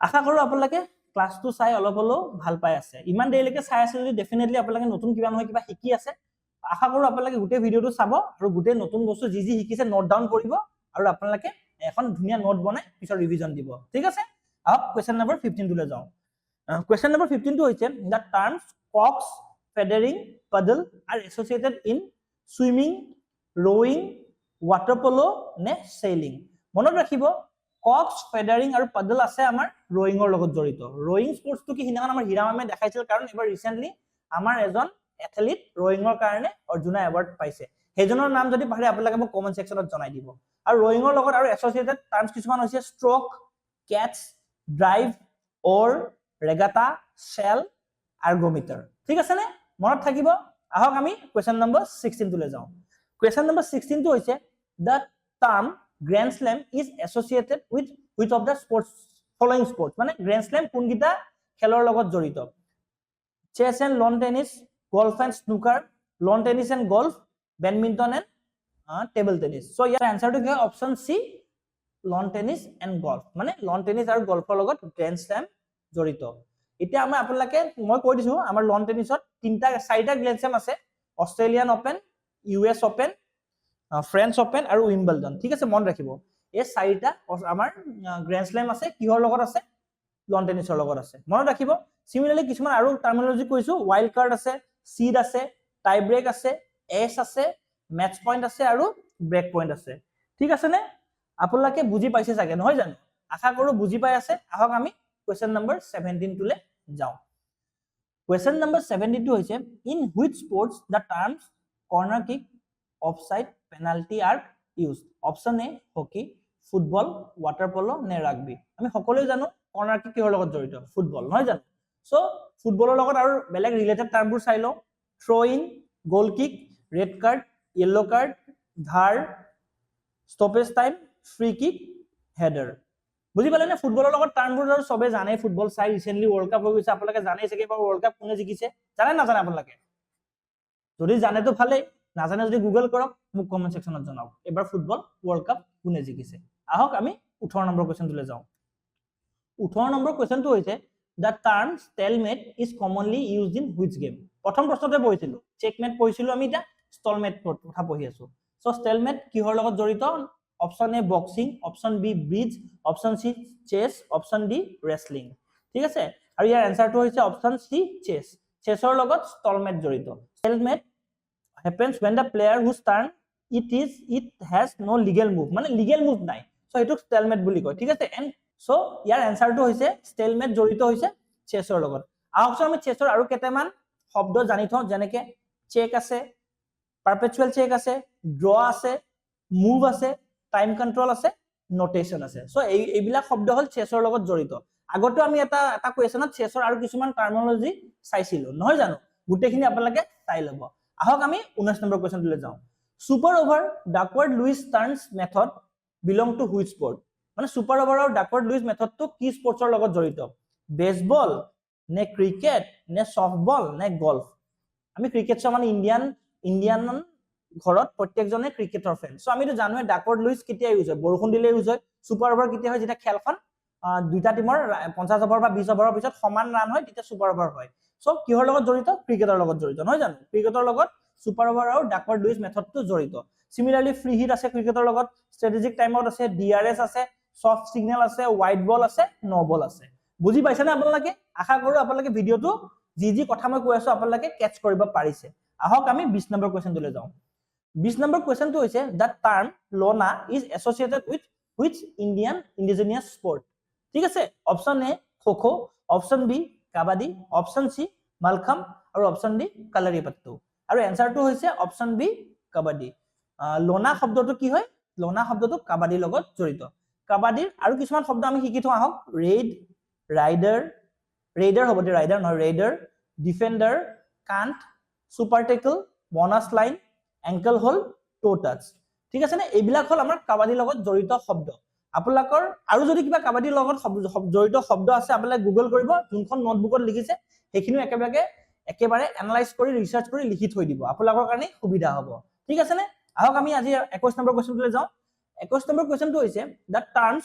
আশা কৰো আপোনালোকে ক্লাসটো চাই অলপ হলো ভাল পাই আছে ইমান দেৰিলৈকে চাই আছে যদি ডেফিনেটলি আপোনালোকে নতুন কিবা নহয় কিবা শিকি আছে আশা কৰো আপোনালোকে গোটেই ভিডিওটো চাব আৰু গোটেই নতুন বস্তু যি শিকিছে নোট ডাউন কৰিব আৰু আপোনালোকে এখন ধুনীয়া নোট বনাই পিছৰ ৰিভিজন দিব ঠিক আছে আহক কোৱেশ্চন নম্বৰ 15 টোলৈ যাওঁ কোৱেশ্চন নম্বৰ 15 টো হৈছে the terms cocks feathering paddle are associated in swimming rowing water polo নে sailing মনত ৰাখিব কক্স ফেডাৰিং আৰু পাডল আছে আমাৰ ৰয়িংৰ লগত জড়িত ৰয়িং স্পৰ্টছটো কি হিনাখন আমাৰ হিৰামামে দেখাইছিল কাৰণ এবাৰ ৰিসেন্টলি আমাৰ এজন এথলিট ৰয়িংৰ কাৰণে অৰ্জুনা এৱাৰ্ড পাইছে হেজনৰ নাম যদি পাহৰে আপোনালোকে মোক কমেন্ট সেকশনত জনাই দিব আৰু ৰয়িংৰ লগত আৰু এছ'চিয়েটেড টাৰ্মছ কিছুমান হৈছে ষ্ট্ৰোক ক্যাচ ড্ৰাইভ অৰ ৰেগাটা শেল আৰ্গোমিটাৰ ঠিক আছে নে মনত থাকিব আহক আমি কোৱেশ্চন নম্বৰ 16 টোলৈ যাওঁ কোৱেশ্চন নম্বৰ 16 টো হৈছে the term Grand Slam is associated with which of the following sports মানে Grand Slam কোনগিটা খেলৰ লগত জড়িত chess and lawn tennis golf and snooker lawn tennis and golf badminton and table tennis so ইয়াৰ আনসাৰটো কি হয় option C lawn tennis and golf মানে lawn tennis আৰু গল্ফৰ লগত গ্ৰেণ্ড স্ল্যাম জড়িত এতিয়া আমি আপোনালোকে মই কৈ দিছো আমাৰ লন টেনিছত চাৰিটা গ্ৰেণ্ড স্ল্যাম আছে Australian open US open French open আৰু উইম্বলডন ঠিক আছে মন ৰাখিব এই চাৰিটা আমাৰ গ্ৰেণ্ড স্ল্যাম আছে কিহৰ লগত আছে লন টেনিছৰ লগত আছে মনত ৰাখিব সিমিলাৰলি কিছুমান আৰু টাৰ্মিনোলজি কৈছো ওয়াইল্ড কাৰ্ড আছে সিড আছে টাই ব্ৰেক আছে এছ আছে ম্যাচ পইণ্ট আছে আৰু ব্ৰেক পইণ্ট আছে ঠিক আছে নে আপোনালোকে বুজি পাইছে চাগে নহয় জানো আশা কৰো বুজি পাই আছে আহক আমি কোৱেশ্চন নম্বৰ 17 টোলে যাওঁ কোৱেশ্চন নম্বৰ 17 টো হৈছে in which sports the terms কৰ্নাৰ kick offside penalty R used option A hockey football water পলো নে ৰাগবি আমি সকলোৱে জানো কৰ্নাৰ কিক কিহৰ লগত জড়িত ফুটবল নহয় জানো সো ফুটবলৰ লগত আৰু বেলেগ ৰিলেটেড টাৰ্মবোৰ চাই লওঁ throw in goal kick red card yellow card ধাৰ stoppage time free kick header বুজি পালে নে ফুটবলৰ লগত টাৰ্মবোৰ সবে জানে ফুটবল চাই ৰিসেন্টলি ওয়াৰ্ল্ড কাপ হৈ গৈছে আপোনালোকে জানে চাগে এবাৰ ওয়াৰ্ল্ড কাপ কোনে জিকিছে জানে না জানে আপোনালোকে যদি জানে তো ভালে নাজানে যদি গুগল কৰক মোক কমেন্ট সেকশনত জনাওক এবাৰ ফুটবল ওয়াৰ্ল্ড কাপ কোনে জিকিছে আহক আমি 18 নম্বৰ কোৱেশ্চন টোলে যাওঁ 18 নম্বৰ কোৱেশ্চনটো হৈছে the term stalemate is commonly used in which game প্ৰথম প্ৰশ্নতে পঢ়িছিলো চেকমেট পঢ়িছিলো আমি এটা ষ্টলমেট কথা পঢ়ি আছো সো ষ্টেলমেট কিহৰ লগত জড়িত option A boxing, option B bridge, option C chess, option D wrestling. ঠিক আছে, আৰু ইয়াৰ এনসাৰটো হৈছে অপশন সি চেছ। চেছৰ লগত ষ্টলমেট জড়িত। ষ্টেলমেট happens when the player whose turn it has no legal move, মানে legal move নাই, সো এটো ষ্টেলমেট বুলি কয়। ঠিক আছে, এন্ড সো ইয়াৰ এনসাৰটো হৈছে ষ্টেলমেট জড়িত হৈছে চেছৰ লগত। আহকচোন আমি চেছৰ আৰু কেইটামান শব্দ জানি থওঁ, যেনেকে চেক আছে, পাৰপেচুৱেল চেক আছে, ড্ৰ আছে, মুভ আছে, টাইম কন্ট্ৰোল আছে, নোটেশন আছে। সো এইবিলাক শব্দ হল চেছৰ লগত জড়িত। আগতো আমি এটা কোৱেশ্যনত চেছৰ আৰু কিছুমান টাৰ্মিনলজি চাইছিলো, নহয় জানো? গোটেইখিনি আপোনালোকে চাই ল'ব। আহক আমি 19 নম্বৰ কোৱেশ্যনটোলৈ যাওঁ। Super over Duckworth Lewis Stern method belong to which sport? মানে সুপাৰ ওভাৰ আৰু ডাকৱাৰ্ড লুইস মেথডটো কি স্পৰ্টছৰ লগত জড়িত? বেসবল নে ক্ৰিকেট নে সফটবল নে গল্ফ? আমি ক্ৰিকেট চাওঁ, মানে ইণ্ডিয়ান ঘৰত প্ৰত্যেকজনে ক্ৰিকেটৰ ফেন। সো আমিতো জানোৱে ডাকৱাৰ্ড লুইস কেতিয়া ইউজ হয়? বৰষুণ দিলে ইউজ হয়। সুপাৰ ওভাৰ কেতিয়া হয়? যেতিয়া খেলখন দুইটা টিমৰ 50 ওভাৰ বা 20 ওভাৰৰ পিছত সমান ৰান হয়, তেতিয়া সুপাৰ ওভাৰ হয়। সো কিহৰ লগত জড়িত? ক্ৰিকেটৰ লগত জড়িত, নহয় জানো? ক্ৰিকেটৰ লগত সুপাৰ ওভাৰ আৰু ডাকৱাৰ্ড লুইস মেথডটো জড়িত। সিমিলাৰলি ফ্ৰী হিট আছে ক্ৰিকেটৰ লগত, ষ্ট্ৰেটেজিক টাইম আউট আছে, ডিআৰএছ আছে, সফট সিগনেল আছে, হোৱাইট বল আছে, নো বল আছে। বুজি পাইছেনে আপোনালোকে? আশা কৰো আপোনালোকে ভিডিওটো যি কথা মই কৈ আছো আপোনালোকে কেচ কৰিব পাৰিছে। আহক আমি 20 নম্বৰ কোৱেশ্যনটোলৈ যাওঁ। 20 নম্বৰ কোৱেশ্যনটো হৈছে the term lona is associated with which Indian indigenous sport? ঠিক আছে, option A kho kho, option B kabaddi, option C mallakhamb, আৰু অপশন ডি কালাৰীপাট্টু। আৰু এনসাৰটো হৈছে অপশন বি কাবাডী। লোনা শব্দটো কি হয়? লোনা শব্দটো কাবাডীৰ লগত জড়িত। কাবাডীৰ আৰু কিছুমান শব্দ আমি শিকি থওঁ আহক। ৰেইড, ৰেইডাৰ হ'ব দে, ৰাইডাৰ নহয়, raider, defender, cant, super tackle, bonus line, ankle hold, toe touch. ঠিক আছে নে? এইবিলাক হল আমাৰ কাবাডীৰ লগত জড়িত শব্দ। আপোনালোকৰ আৰু যদি কিবা কাবাডীৰ লগত জড়িত শব্দ আছে আপোনালোকে গুগল কৰিব, যোনখন নোটবুকত লিখিছে সেইখিনি একেবাৰে এনালাইজ কৰি ৰিসাৰ্চ কৰি লিখি থৈ দিব, আপোনালোকৰ কাৰণে সুবিধা হ'ব। ঠিক আছে নে? আহক আমি আজি 21 নম্বৰ কোৱেশ্যনটোলৈ যাওঁ। 21 নম্বৰ কোৱেশ্যনটো হৈছে the terms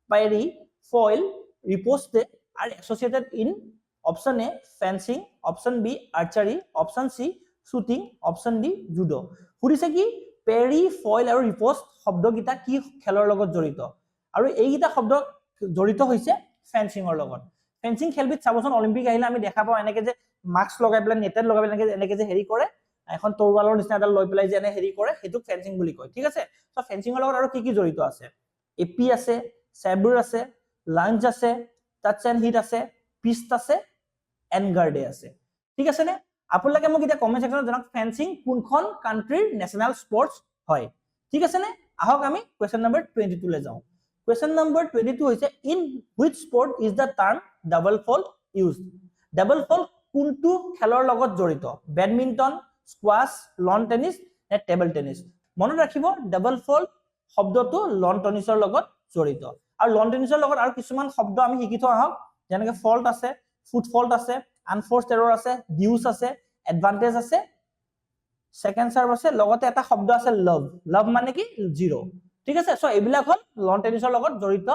parry, foil, riposte are associated in option A fencing, option B archery, option C shooting, option D judo. সুধিছে কি পেৰি, ফইল আৰু ৰিপোষ্ট শব্দকেইটা কি খেলৰ লগত জড়িত? আৰু এইকেইটা শব্দ জড়িত হৈছে ফেন্সিংৰ লগত। ফেন্সিং খেলবিধ চাবচোন অলিম্পিক আহিলে আমি দেখা পাওঁ এনেকে যে মাস্ক লগাই পেলাই, নেটেড লগাই পেলাই এনেকে যে হেৰি কৰে, এখন তৰোৱালৰ নিচিনা এডাল লৈ পেলাই যে এনে হেৰি কৰে, সেইটোক ফেন্সিং বুলি কয়। ঠিক আছে, তো ফেন্সিংৰ লগত আৰু কি জড়িত আছে? এপি আছে, চেবুৰ আছে, লাঞ্জ আছে, টাচ এণ্ড হিট আছে, পিষ্ট আছে, এনগাৰ্ডে আছে। ঠিক আছে নে? আপোনালোকে মোক এতিয়া কমেন্ট সেকশনত জনাওক ফেন্সিং কোনখন কান্ট্ৰিৰ নেশ্যনেল স্পৰ্টছ হয়। ঠিক আছে নে? আহক আমি কোৱেশ্যন নম্বৰ 22 লৈ যাওঁ। কোৱেশ্যন নম্বৰ 22 হৈছে in which sport is the term double fault used? Double fault কোনটো খেলৰ লগত জড়িত? বেডমিণ্টন, স্কোৱাছ, লন টেনিছ নে টেবল টেনিছ? মনত ৰাখিব ডাবল ফল্ট শব্দটো লন টেনিছৰ লগত জড়িত। আৰু লন টেনিছৰ লগত আৰু কিছুমান শব্দ আমি শিকি থওঁ আহক, যেনেকে ফল্ট আছে, ফুট ফল্ট আছে, আনফৰ্সড এৰৰ আছে, ডিউচ আছে, এডভান্টেজ আছে, সেকেন্ড সার্ভ আছে, লগতে এটা শব্দ আছে লাভ। লাভ মানে কি? জিরো। ঠিক আছে, সো এইবিলাক হল লন টেনিছৰ লগত জড়িত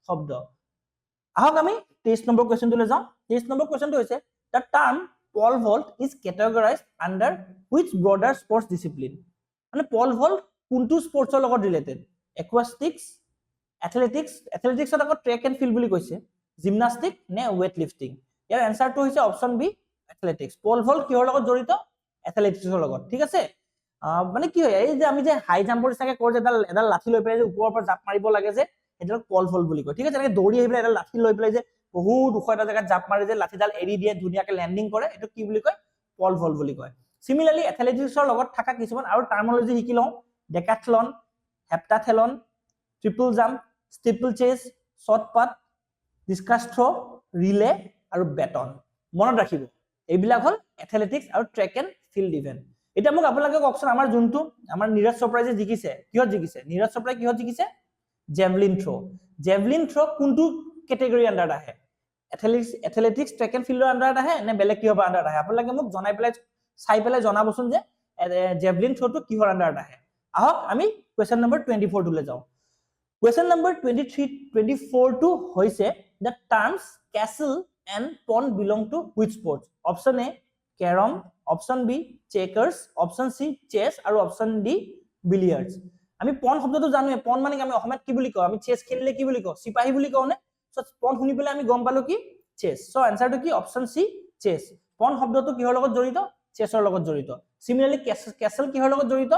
শব্দ। আহক আমি 23 নম্বৰ কোৱেশ্যনটোলৈ যাওঁ। 23 নম্বৰ কোৱেশ্যনটো হৈছে the term pole vault is categorised under which broader sports discipline? মানে পল ভল্ট কোনটো স্পৰ্টছৰ লগত ৰিলেটেড? একুৱাষ্টিক্স, এথলেটিক্সত আকৌ ট্ৰেক এণ্ড ফিল্ড বুলি কৈছে, জিমনাষ্টিক নে ৱেইট লিফটিং? ইয়াৰ এনসাৰটো হৈছে অপশন বি এথলেটিক্স। পল ভল্ট কিহৰ লগত জড়িত? এথলেটিক্সৰ লগত। ঠিক আছে, মানে কি হয় এই যে আমি যে হাই জাম্পৰ নিচিনাকে কৰো যে এডাল লাঠি লৈ পেলাই যে ওপৰৰ পৰা জাপ মাৰিব লাগে যে, সেইডাল পল ভল্ট বুলি কয়। ঠিক আছে, এনেকে দৌৰি আহি পেলাই এডাল লাঠি লৈ পেলাই যে বহুত ওখ এটা জেগাত জাপ মাৰি যে লাঠিডাল এৰি দিয়ে, ধুনীয়াকে লেণ্ডিং কৰে, এইটো কি বুলি কয়? পল ভল্ট বুলি কয়। সিমিলাৰলি এথলেটিক্সৰ লগত থকা কিছুমান আৰু টাৰ্মিনলজি শিকি লওঁ। ডেকাথলন, হেপ্টাথেলন, ট্ৰিপল জাম্প, ষ্টিপল চেজ, শৰ্ট পাট, ডিসকাস থ্ৰ, ৰিলে আৰু বেটন। মনত ৰাখিব এইবিলাক হল এথলেটিক্স আৰু ট্ৰেক এণ্ড ফিল্ড ইভেন্ট। এটা মোক আপোনালোকে কওকচোন, আমাৰ যোনটো আমাৰ নীৰজ চোপ্ৰাই যে জিকিছে, কিহত জিকিছে? নীৰজ চোপ্ৰাই কিহত জিকিছে? Javelin throw. জেভলিন থ্ৰ কোনটো কেটেগৰী আন্ডাৰত আহে? এথলেটিক্স ট্ৰেক এণ্ড ফিল্ডৰ আন্ডাৰত আহে নে বেলেগ কিহৰ আন্ডাৰত আহে? আপোনালোকে মোক জনাই পেলাই চাই পেলাই জনাবচোন যে জেভলিন থ্ৰটো কিহৰ আন্ডাৰত আহে। আহক আমি কোৱেশ্যন নম্বৰ 24 টোলৈ যাওঁ। কোৱেশ্যন নম্বৰ 24 টো হৈছে the terms castle and pawn belong to which sports? Option A carrom, option B checkers, option C chess আৰু অপশন ডি বিলিয়াৰ্ডছ। আমি পণ শব্দটো জানোৱে, পণ মানে আমি অসমীয়াত কি বুলি কওঁ, আমি চেছ খেলিলে কি বুলি কওঁ, চিপাহী বুলি কওঁ নে? সো পণ শুনি পেলাই আমি গম পালো কি চেছ। সো আনসাৰটো কি অপচন সি চেছ। পণ শব্দটো কিহৰ লগত জড়িত? চেছৰ লগত জড়িত। সিমিলাৰলি কেসল কিহৰ লগত জড়িত?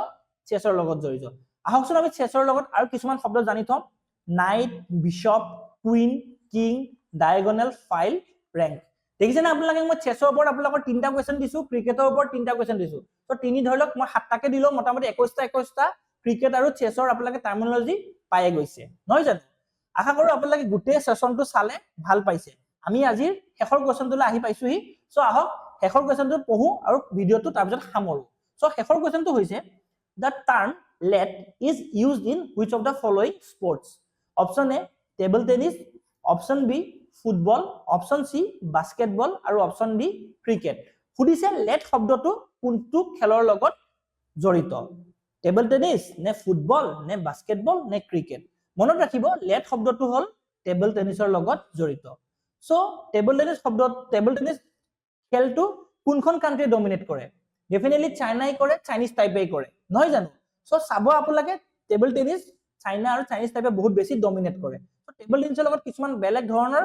চেছৰ লগত জড়িত। আহকচোন আমি চেছৰ লগত আৰু কিছুমান শব্দ জানি থম। Knight, bishop, queen, king, diagonal, file, rank. দেখিছেনে আপোনালোকে মই চেছৰ ওপৰত আপোনালোকৰ 3টা কোৱেশ্চন দিছো, ক্ৰিকেটৰ ওপৰত 3টা কোৱেশ্চন দিছো। তো তিনি ধৰি লওক মই 7টাকে দিলো, মোটামুটি 21টা ক্ৰিকেট আৰু চেছৰ আপোনালোকে টাৰ্মিনলজি পায়ে গৈছে, নহয় জানো? আশা কৰো আপোনালোকে গোটেই সেশনটো চালে ভাল পাইছে। আমি আজিৰ শেষৰ কোৱেশ্চনটোলৈ আহি পাইছোহি। সো আহক শেষৰ কোৱেশ্চনটো পঢ়ো আৰু ভিডিঅটো তাৰপিছত সামৰো। সো শেষৰ কোৱেশ্চনটো হৈছে the term let is used in which of the following sports? Option A table tennis, option B football, option C basketball আৰু অপশন ডি ক্ৰিকেট। সুধিছে লেট শব্দটো কোনটো খেলৰ লগত জড়িত? টেবল টেনিস নে ফুটবল নে বাস্কেটবল নে ক্ৰিকেট? মনত ৰাখিব লেট শব্দটো হল টেবল টেনিসৰ লগত জড়িত। সো টেবল টেনিস খেলটো কোনখন কান্ট্ৰিয়ে ডমিনেট কৰে? ডেফিনেটলি চাইনাই কৰে, চাইনিজ টাইপেই কৰে, নহয় জানো? সো চাব আপোনালোকে টেবল টেনিস চাইনা আৰু চাইনিজ টাইপে বহুত বেছি ডমিনেট কৰে। সো টেবল টেনিসৰ লগত কিছুমান বেলেগ ধৰণৰ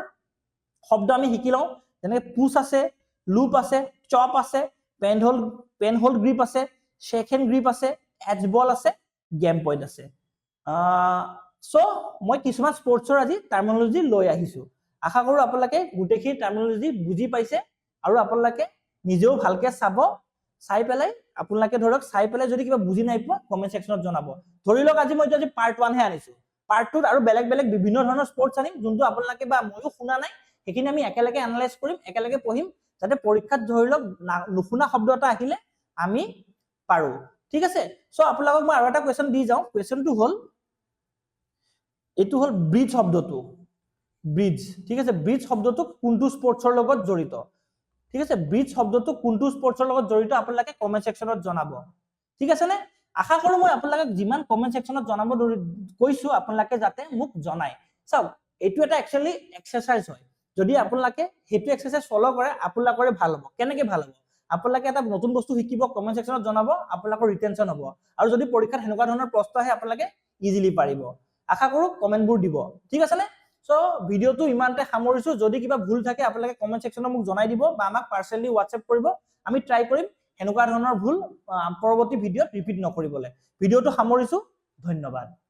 শব্দ আমি শিকি লওঁ, যেনে পুশ আছে, লুপ আছে, চপ আছে, পেন হোল্ড গ্ৰিপ আছে, শেক হেণ্ড গ্ৰিপ আছে, এজ বল আছে, গেম পইণ্ট আছে। সো মই কিছুমান স্পৰ্টছৰ আজি টাৰ্মিনলজি লৈ আহিছো। আশা কৰো আপোনালোকে গোটেইখিনি টাৰ্মিনলজি বুজি পাইছে আৰু আপোনালোকে নিজেও ভালকে চাব। চাই পেলাই আপোনালোকে ধৰক চাই পেলাই যদি কিবা বুজি নাই পোৱা কমেন্ট সেকশনত জনাব। ধৰি লওক আজি মই পাৰ্ট 1 হে আনিছো, পাৰ্ট 2 আৰু বেলেগ বেলেগ বিভিন্ন ধৰণৰ স্পৰ্টছ আনিম, যোনটো আপোনালোকে বা ময়ো শুনা নাই, সেইখিনি আমি একেলগে এনালাইজ কৰিম, একেলগে পঢ়িম, যাতে পৰীক্ষাত ধৰি লওক নুশুনা শব্দ এটা আহিলে আমি পাৰো। ঠিক আছে? সো আপোনালোকক মই আৰু এটা কোৱেশ্চন দি যাওঁ। কোৱেশ্চনটো হল এইটো হল ব্ৰিজ শব্দটো, ব্ৰিজ। ঠিক আছে? ব্ৰিজ শব্দটো কোনটো স্পৰ্টছৰ লগত জড়িত? ঠিক আছে? ব্ৰিজ শব্দটো কোনটো স্পৰ্টছৰ লগত জড়িত আপোনালোকে কমেন্ট সেকশনত জনাব। ঠিক আছে নে? আশা কৰো মই আপোনালোকক যিমান কমেন্ট সেকশনত জনাব কৈছো আপোনালোকে যাতে মোক জনায়। চাওক এইটো এটা একচুয়ালি এক্সাৰসাইজ হয়। যদি আপোনালোকে হেতু এক্সাৰসাইজ ফলো কৰে আপোনালোকৰে ভাল হ'ব। কেনেকে ভাল হ'ব? আপোনালোকে এটা নতুন বস্তু শিকিব, কমেন্ট সেকশনত জনাব, আপোনালোকৰ ৰিটেনশন হ'ব। আৰু যদি পৰীক্ষাত হেনেকুৱা ধৰণৰ প্ৰশ্ন আহে আপোনালোকে ইজিলি পাৰিব। আশা কৰো কমেন্টবোৰ দিব। ঠিক আছে নে? সো ভিডিওটো ইমানতে সামৰিছো। যদি কিবা ভুল থাকে আপোনালোকে কমেন্ট সেকশনত মোক জনাই দিব বা আমাক পাৰ্সোনালি হোৱাটসএপ কৰিব। আমি ট্ৰাই কৰিম হেনেকুৱা ধৰণৰ ভুল পৰৱৰ্তী ভিডিওত ৰিপিট নকৰিবলৈ। ভিডিওটো সামৰিছো। ধন্যবাদ।